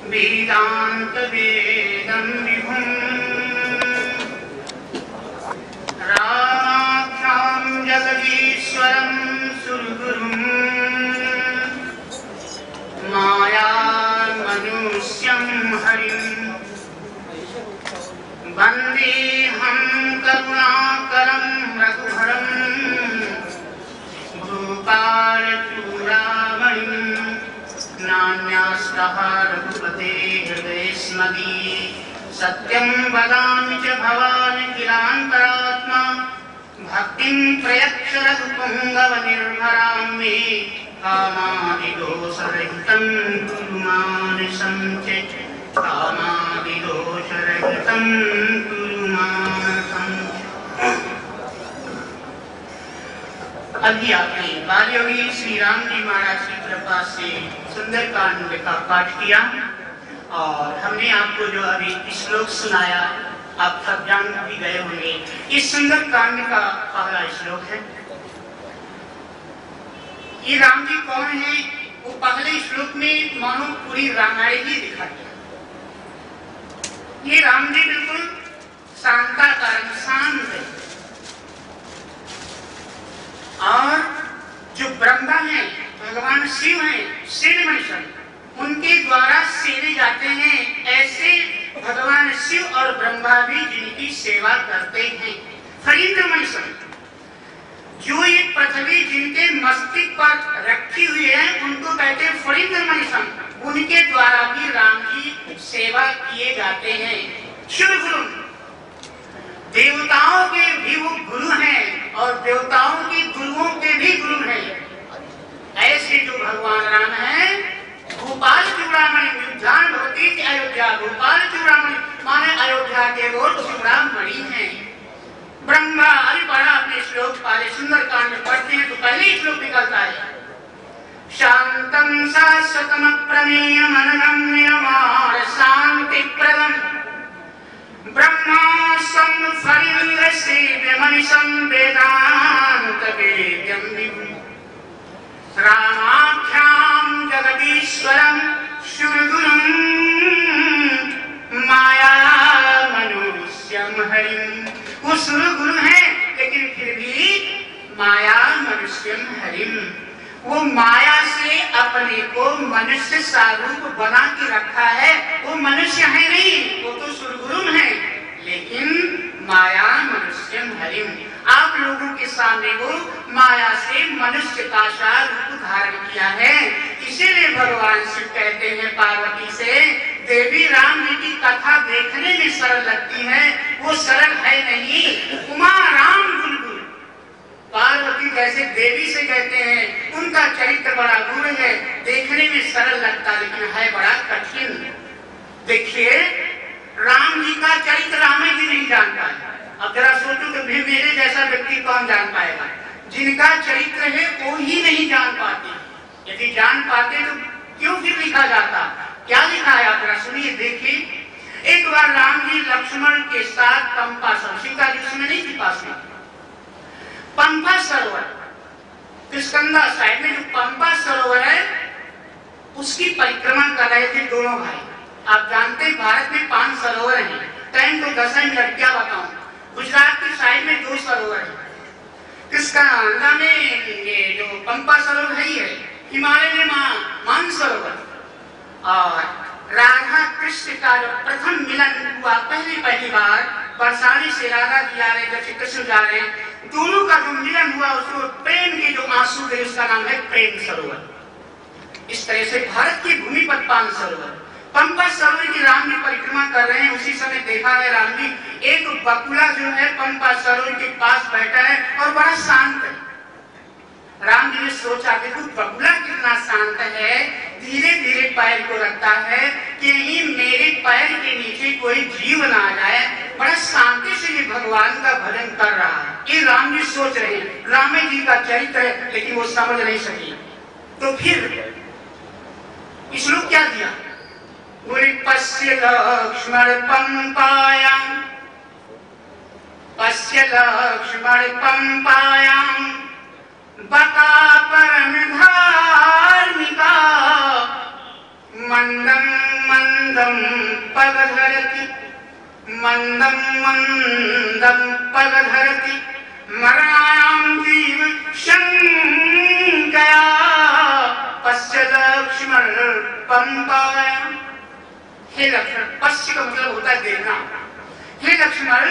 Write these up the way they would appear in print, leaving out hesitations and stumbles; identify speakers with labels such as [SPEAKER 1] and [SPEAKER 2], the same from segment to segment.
[SPEAKER 1] वेदांत वेदं विभुम् रामाख्यां जगदीश्वरं सुरगुरुं माया मनुष्यं हरिं वन्देऽहं करुणाकरं रघुवरं गोपालचूडामणिं नान्यास्तः रघुपते हृदयेस्मदीये सत्यं वदामि च भवानि किलान्तरात्मा भक्तिं प्रयच्छ रघुपुङ्गवनिर्भरां मे कामादिदोषरहितं कुरु मानसं च कामादिदोषरहितं कुरु मानसं च। अभी आपने बालयोगी श्री राम जी महाराज की कृपा से सुंदरकांड का पाठ किया और हमने आपको जो अभी श्लोक सुनाया आप सब जान भी गए होंगे। इस सुंदरकांड का पहला श्लोक है। ये राम जी कौन है? वो पहले श्लोक में मानो पूरी रामायण ही दिखा दिया। ये राम जी बिल्कुल शांताकार शांत है और जो ब्रह्मा है भगवान शिव है श्रीमंशन उनके द्वारा सेवे जाते हैं। ऐसे भगवान शिव और ब्रह्मा भी जिनकी सेवा करते हैं। फरींद्र मंशन जो ये पृथ्वी जिनके मस्तिष्क पर रखी हुई है उनको कहते हैं फरींद्र मंशन। उनके द्वारा भी राम जी सेवा किए जाते हैं। शिव गुरु देवताओं के भी वो गुरु हैं और देवताओं के गुरुओं के भी गुरु हैं। ऐसे जो भगवान राम हैं गोपाल चूड़ामणि उद्यान भवती अयोध्या। गोपाल चूड़ामणि माने अयोध्या के वो चूड़ामणि हैं। ब्रह्मा अभी पढ़ा अपने श्लोक पहले सुंदरकांड पढ़ते हैं तो पहले ही श्लोक निकलता है शांतं शाश्वतम प्रमेयम् अनगम्यमार शांतिप्रदं ब्रह्मास्तं फरीन्द्रसेव्यमनिशं वेदान्तवेद्यं विभुम् रामाख्यां जगदीश्वरं सुरगुरुं माया मनुष्यं हरिं। वो सुरगुरु है लेकिन फिर भी माया मनुष्यं हरिं। वो माया से अपने को मनुष्य स्वरूप बना के रखा है। वो मनुष्य है नहीं, वो तो सुरगुरु है लेकिन माया मनुष्यं हरिं। आप लोगों के सामने वो माया से मनुष्य का रूप धारण किया है। इसीलिए भगवान शिव कहते हैं पार्वती से देवी राम जी की कथा देखने में सरल लगती है, वो सरल है नहीं। उमा राम गुलगुल पार्वती जैसे देवी से कहते हैं उनका चरित्र बड़ा गुण है, देखने में सरल लगता लेकिन है बड़ा कठिन। देखिए राम जी का चरित्र रामे जी नहीं जान पाए। अब जरा सोचो कि भी मेरे जैसा व्यक्ति कौन जान पाएगा? जिनका चरित्र है वो ही नहीं जान पाते। यदि जान पाते तो क्यों फिर लिखा जाता? क्या लिखा है आप जरा सुनिए देखिए। एक बार राम जी लक्ष्मण के साथ पंपा सरोवर, सीता जी उसमें नहीं थी पास में, पंपा सरोवर किष्किंधा साइड में जो पंपा सरोवर है उसकी परिक्रमा कर रहे थे दोनों भाई। आप जानते हैं भारत में 5 सरोवर हैं। टाइम तो 10 मिनट क्या बताऊं। गुजरात की साइड में 2 सरोवर है। किष्किंधा में ये जो पंपा सरोवर है ही है। हिमालय में मानसरोवर। और राधा कृष्ण का जो प्रथम मिलन हुआ पहली बार बरसाने से राधा जी आ रहे जैसे कृष्ण जा रहे हैं, दोनों का जो मिलन हुआ उसको प्रेम के जो आंसू थे उसका नाम है प्रेम सरोवर। इस तरह से भारत की भूमि पर 5 सरोवर। पंपा सरोवर की राम जी परिक्रमा कर रहे हैं। उसी समय देखा है राम जी एक बकुला जो है पंपा सरोवर के पास बैठा है और बड़ा शांत है। राम जी ने सोचा कि बकुला कितना शांत है, धीरे धीरे पैर को रखता है कि कहीं मेरे पैर के नीचे कोई जीव ना आ जाए। बड़ा शांति से ये भगवान का भजन कर रहा है। ये राम जी सोच रहे हैं। राम जी का चरित्र है लेकिन वो समझ नहीं सकी। तो फिर इसलिए क्या दिया? बोले पश्य लक्ष्मण पंपायां, पश्य लक्ष्मण पंपायां बका परम धार्मिका मंदं मंद मंदम पगधरति मंदम मंदम पगधरति मरणायां जीव शंकया पश्य लक्ष्मण पंपाया। हे लक्ष्मण, पश्य का मतलब होता है देखना। हे लक्ष्मण,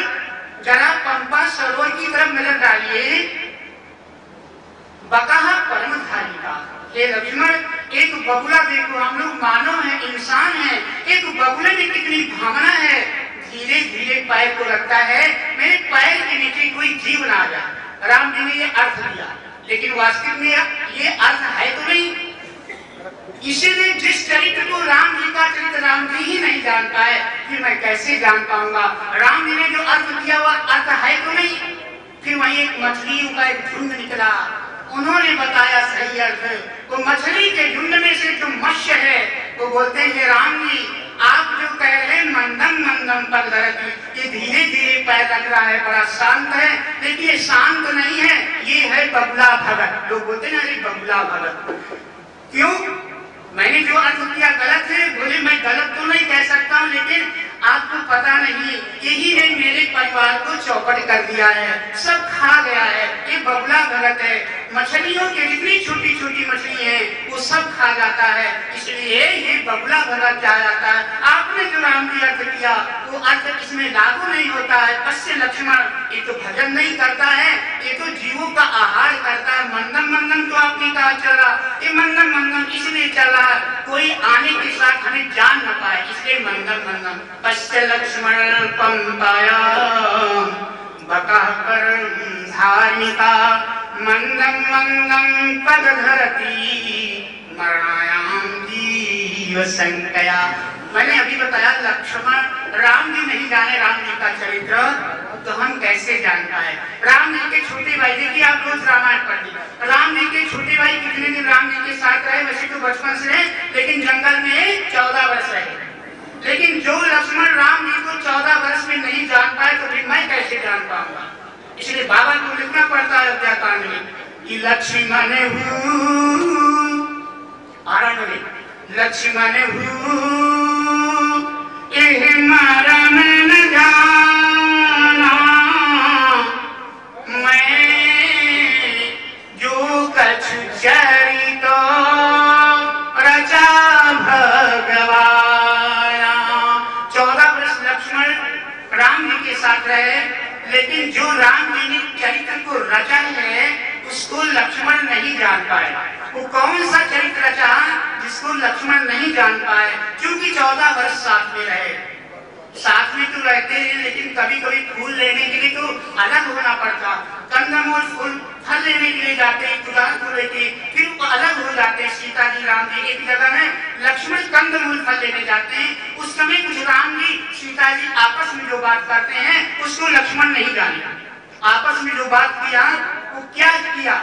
[SPEAKER 1] जरा पंपा सरोवर की तरफ नजर डालिए, बकाह परमधारी का। हे लक्ष्मण, एक बगुला देखो, हम लोग मानव हैं, इंसान हैं, एक बगुले में कितनी भावना है, धीरे धीरे पैर को रखता है, मेरे पैर के नीचे कोई जीव ना आ जाए। राम जी ने ये अर्थ दिया, लेकिन वास्तव में ये अर्थ है तो नहीं। इसीलिए जिस चरित्र को राम जी का चरित्र राम जी ही नहीं जान पाए, फिर मैं कैसे जान पाऊंगा। राम जी ने जो अर्थ दिया हुआ अर्थ है तो नहीं। फिर वही एक मछलियों का एक झुंड निकला, उन्होंने बताया सही अर्थ। वो मछली के झुंड में से जो मत्स्य है वो बोलते हैं राम जी, आप जो कह रहे हैं मंदम मंदम पगधरति, ये धीरे धीरे पैर रख रहा है, बड़ा शांत है, लेकिन ये शांत नहीं है, ये है बगुला भगत। लोग बोलते हैं ना बगुला भगत। क्यों? मैंने जो अर्थ किया गलत है? बोले मैं गलत तो नहीं कह सकता हूँ, लेकिन आपको पता नहीं, यही ने मेरे परिवार को चौपट कर दिया है, सब खा गया है, ये बगुला गलत है। मछलियों के जितनी छोटी छोटी मछली है वो सब खा जाता है, इसलिए ये बगुला गलत कहा जाता है। आपने जो राम जी अर्थ किया वो अर्थ इसमें लागू नहीं होता है। पश्य लक्ष्मण, ये तो भजन नहीं करता है, ये तो जीवों का आहार करता है। मंदम मंदम तो आपने कहा चल रहा, ये मंदम मंदम इसलिए चल रहा है कोई आने के साथ हमें जान न पाए, इसलिए मंदम मंदम। पश्य लक्ष्मण पंपाया बकाह परमधारिका मंदम मंदम पगधरति मरणायां जीव शंकया। मैंने अभी बताया लक्ष्मण राम जी नहीं जाने राम जी का चरित्र, तो हम कैसे जान पाए। राम जी के छोटे भाई, देखिए आप रोज रामायण पढ़िए, राम जी के छोटे भाई कितने दिन राम जी के साथ रहे, वैसे तो बचपन से रहे, लेकिन जंगल में 14 वर्ष रहे। लेकिन जो लक्ष्मण राम जी को 14 वर्ष में नहीं जान पाए, तो फिर मैं कैसे जान पाऊंगा। इसलिए बाबा को लिखना पड़ता है अध्यात्म में कि लक्ष्मण आरण्य में, लक्ष्मण मरण न जाना, मैं जो कछ चरित रचा भगवाया। 14 वर्ष लक्ष्मण राम जी के साथ रहे, लेकिन जो राम जी ने चरित्र को रचा है उसको लक्ष्मण नहीं जान पाए। वो कौन सा चरित्र रचा जिसको लक्ष्मण नहीं जान पाए? क्योंकि 14 वर्ष साथ में रहे, साथ में तो रहते हैं, लेकिन कभी कभी फूल लेने के लिए तो अलग होना पड़ता। कंदमूल फूल फल लेने के लिए जाते हैं, गुलाब को लेके, फिर वो अलग हो जाते हैं। सीता जी राम जी एक जगह में, लक्ष्मण कंदमूल फल लेने जाते हैं। उस समय कुछ राम जी सीता जी आपस में जो बात करते हैं उसको लक्ष्मण नहीं जाने। आपस में जो बात किया वो क्या किया?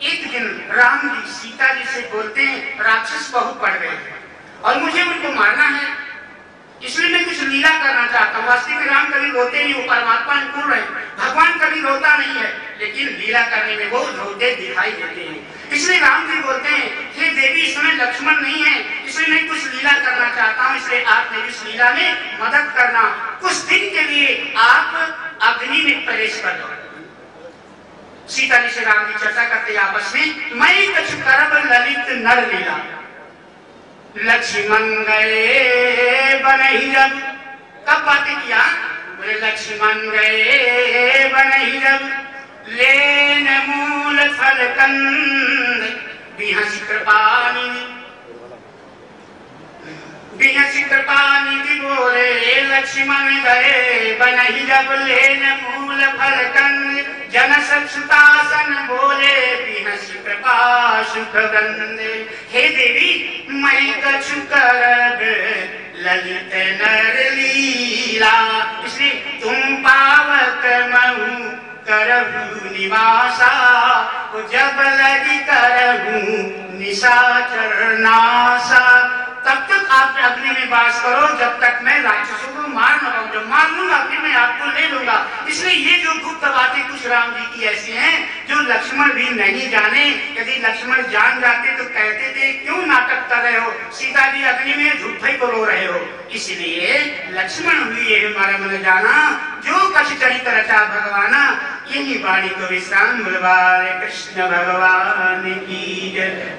[SPEAKER 1] एक दिन राम जी सीता जी से बोलते हैं राक्षस बहुत बढ़ गए और मुझे उनको मारना है, इसलिए मैं कुछ लीला करना चाहता हूँ। वास्तव में राम कभी रोते नहीं, वो परमात्मा अनुकूल है, भगवान कभी रोता नहीं है, लेकिन लीला करने में वो रोते दिखाई देते हैं। इसलिए राम जी बोलते हैं हे देवी, इस समय लक्ष्मण नहीं है, इसलिए मैं कुछ लीला करना चाहता हूँ, इसलिए आप मेरी इस लीला में मदद करना। कुछ दिन के लिए आप अग्नि में प्रवेश कर दो। सीता जी से राम जी चर्चा करते आपस में, मैं कछु करब ललित नर लीला। लक्ष्मण गए बनहि जब, कब बातें किया? बोले लक्ष्मण गए बनहि जब, लेन मूल फल कंद बिहसि कृपानिधि। बिहसि कृपानिधि बोले लक्ष्मण गए बनहि जब, लेन मूल फल कंद जन सुतासन बोले बिहसि कृपा सुख गंध। हे देवी, मैं कछु करब ललित नर लीला, इसलिए तुम पावक महु करहु निवासा, जब लगी करहु निशाचर नासा। तब तक आप अग्नि में वास करो जब तक मैं राक्षसों को मार न पाऊं। जब मार लूंगा फिर मैं आपको ले लूंगा। इसलिए ये जो गुप्त बातें कुछ राम जी की ऐसी हैं जो लक्ष्मण भी नहीं जाने। यदि लक्ष्मण जान जाते तो कहते थे क्यों नाटक कर रहे हो, सीता जी अग्नि में झूठे को रो रहे हो। इसलिए लक्ष्मण हुई है हमारा मन जाना, जो कछ चरित रचा भगवाना। यही वाणी को विश्राम बुलवाए कृष्ण भगवान की जय।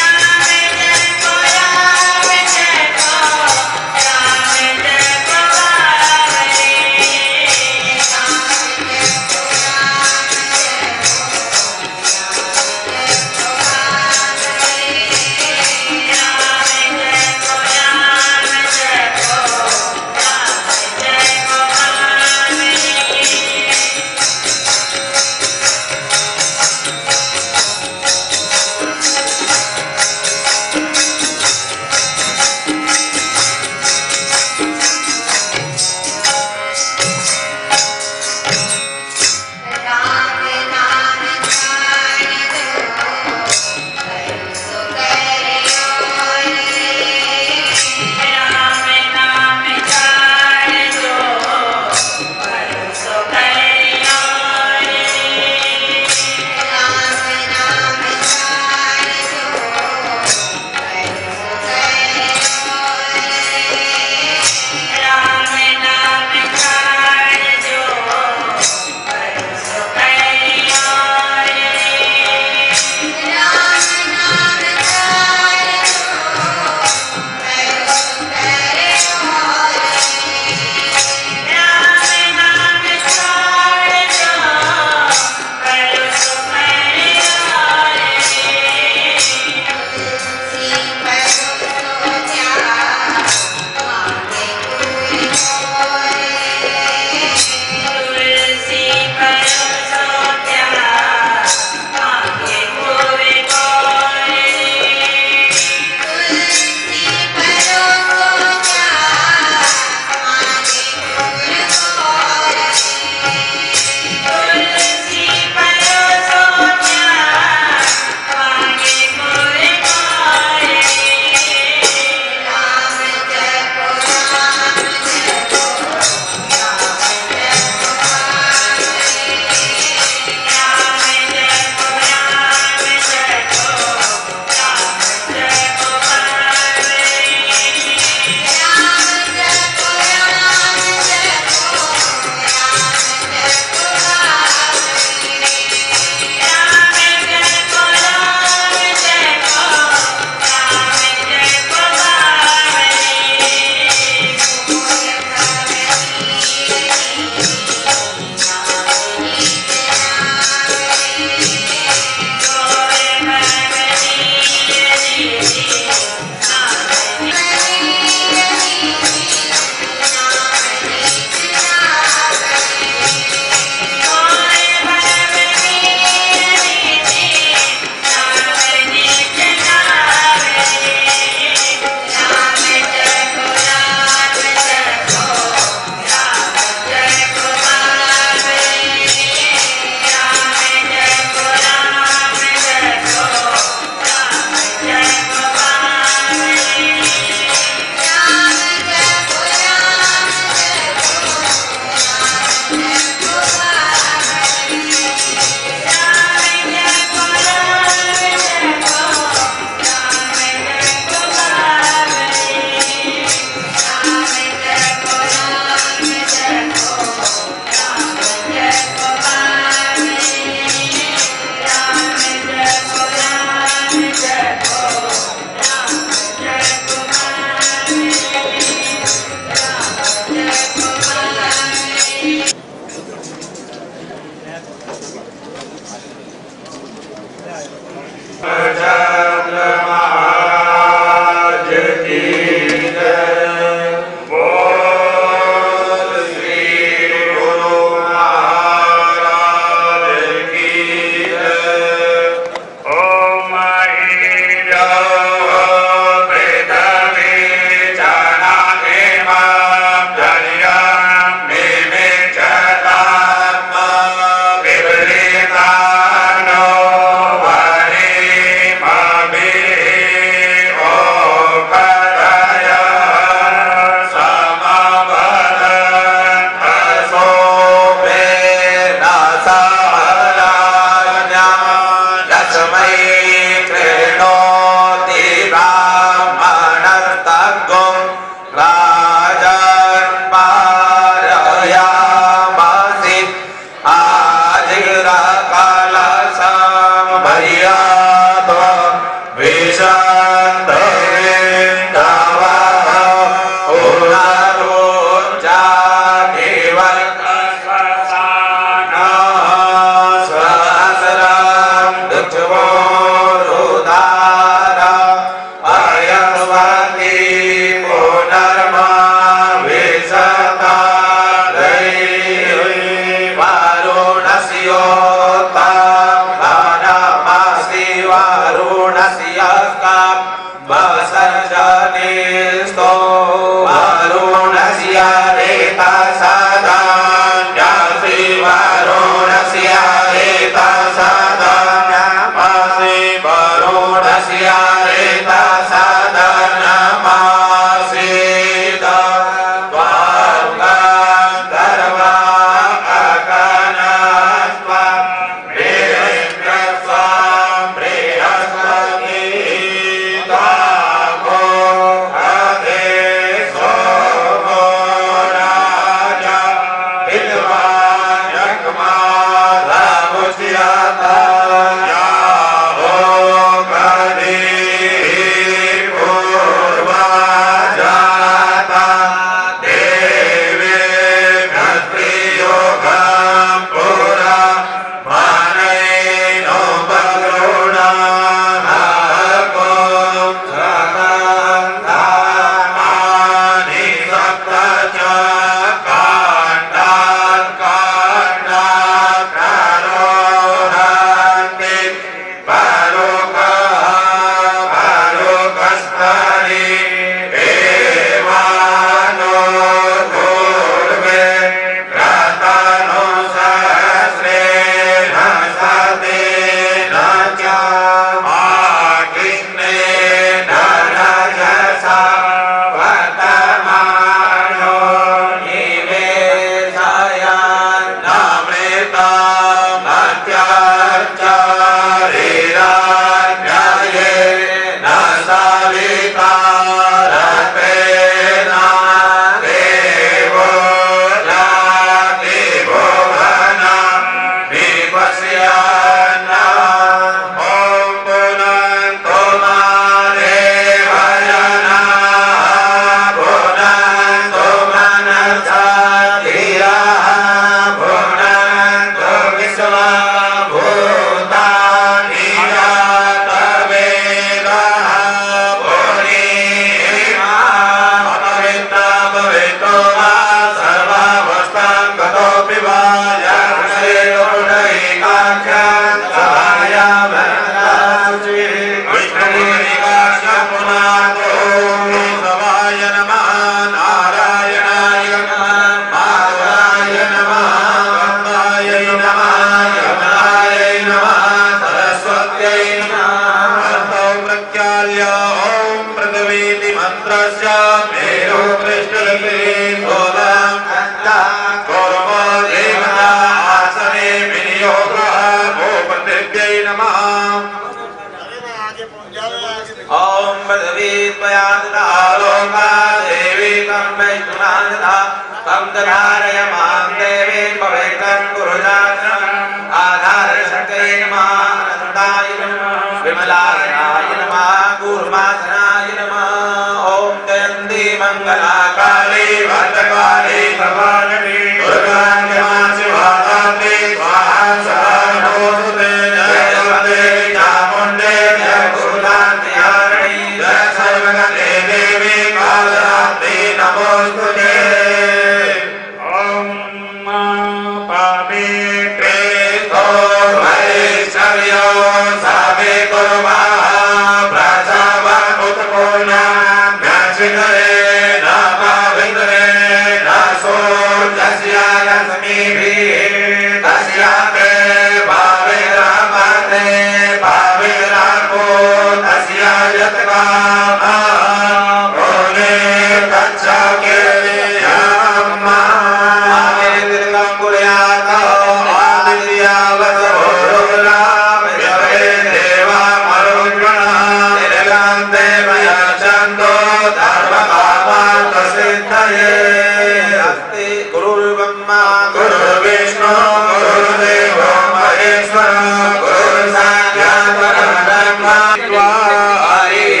[SPEAKER 2] Hare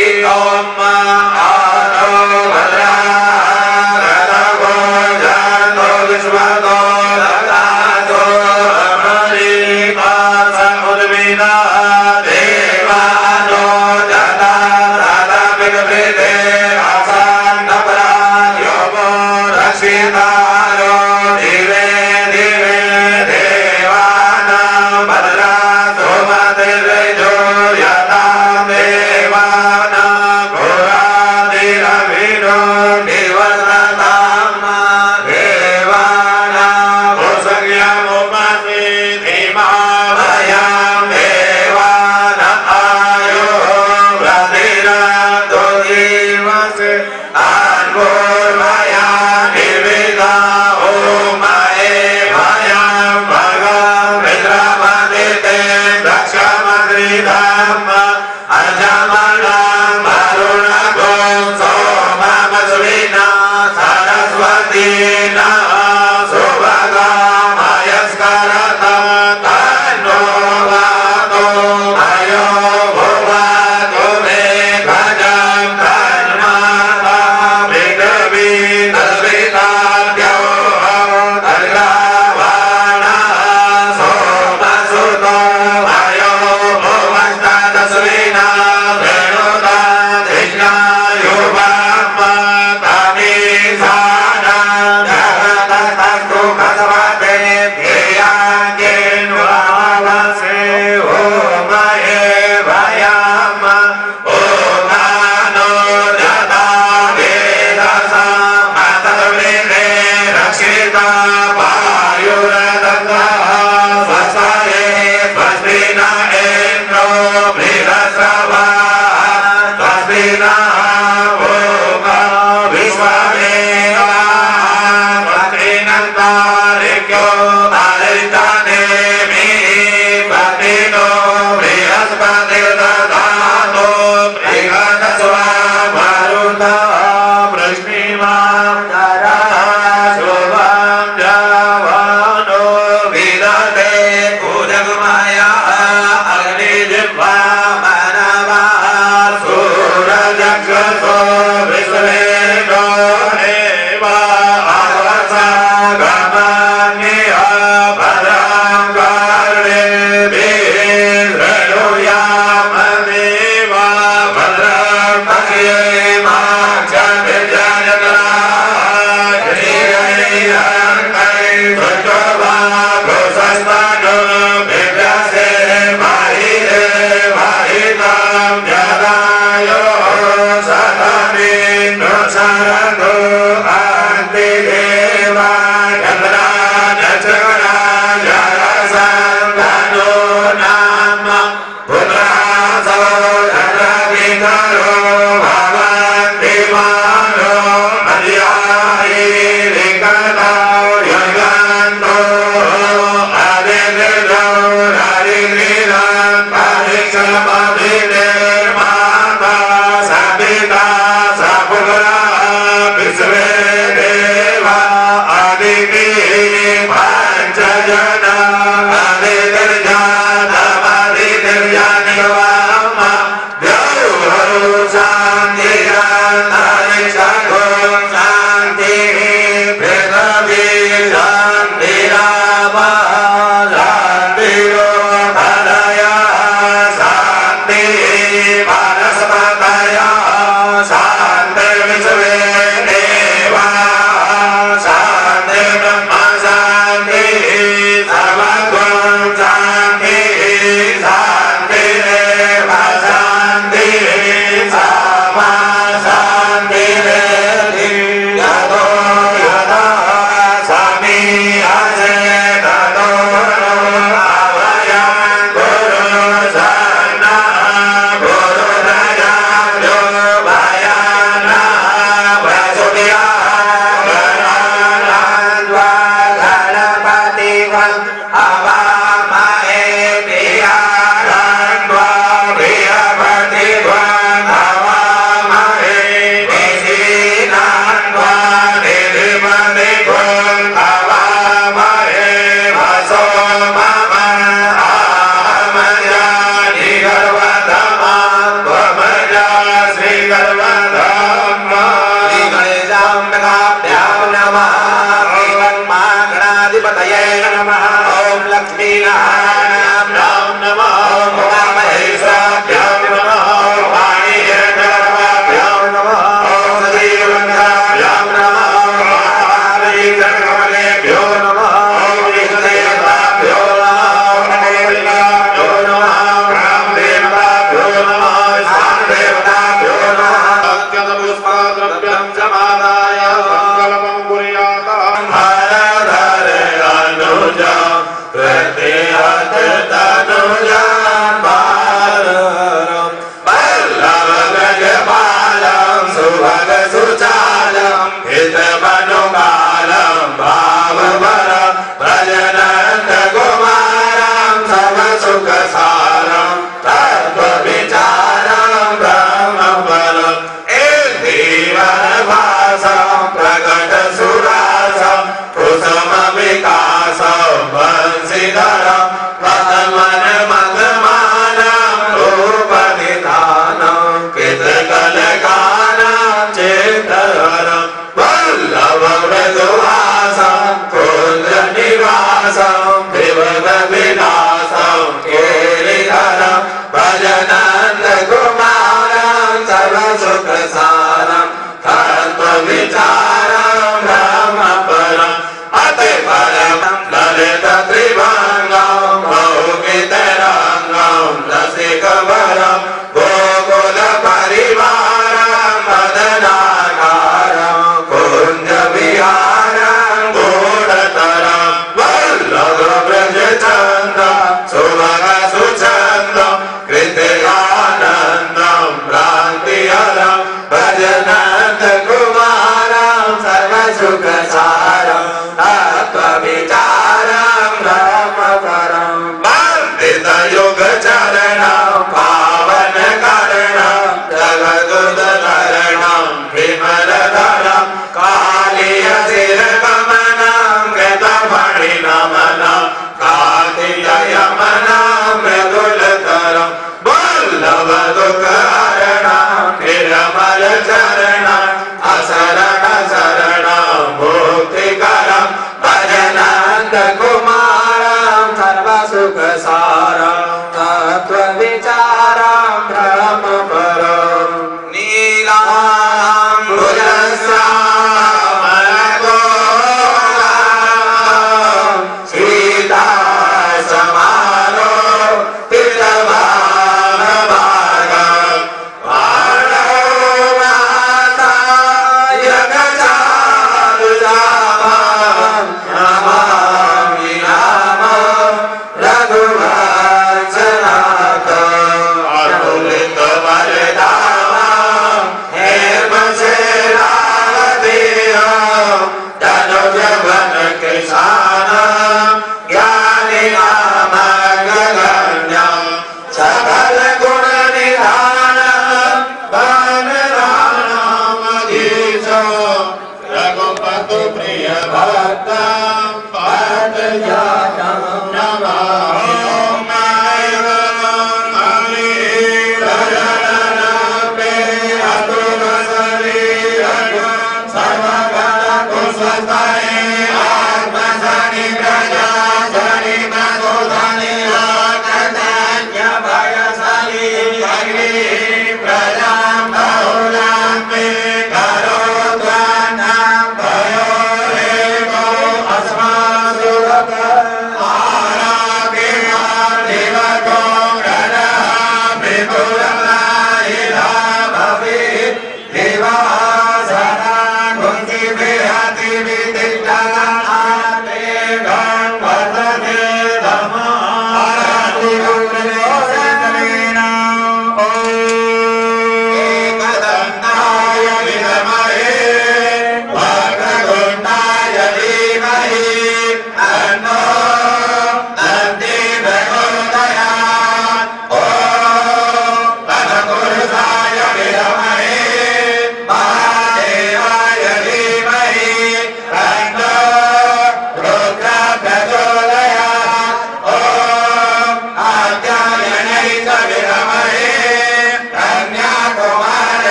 [SPEAKER 2] Bye. सर्वसुखसारं तत्त्वविचारं ब्रह्मपरम् अतिपरं ललितत्रिभङ्गं बहुवितरङ्गं रसिकवरं गोकुलपरिवारं मदनाकारं कुञ्जविहारं गूढतरं वल्लभव्रजचन्द्रं सुभगसुचन्द्रं कृतयानन्दं भ्रान्तिहरं भजनन्दकुमारं सर्वसुखसारं तत्त्वविचारं ब्रह्मपरं वन्दितयुगचरणं पावनकरणं जगदुदधरणं विमलधरणं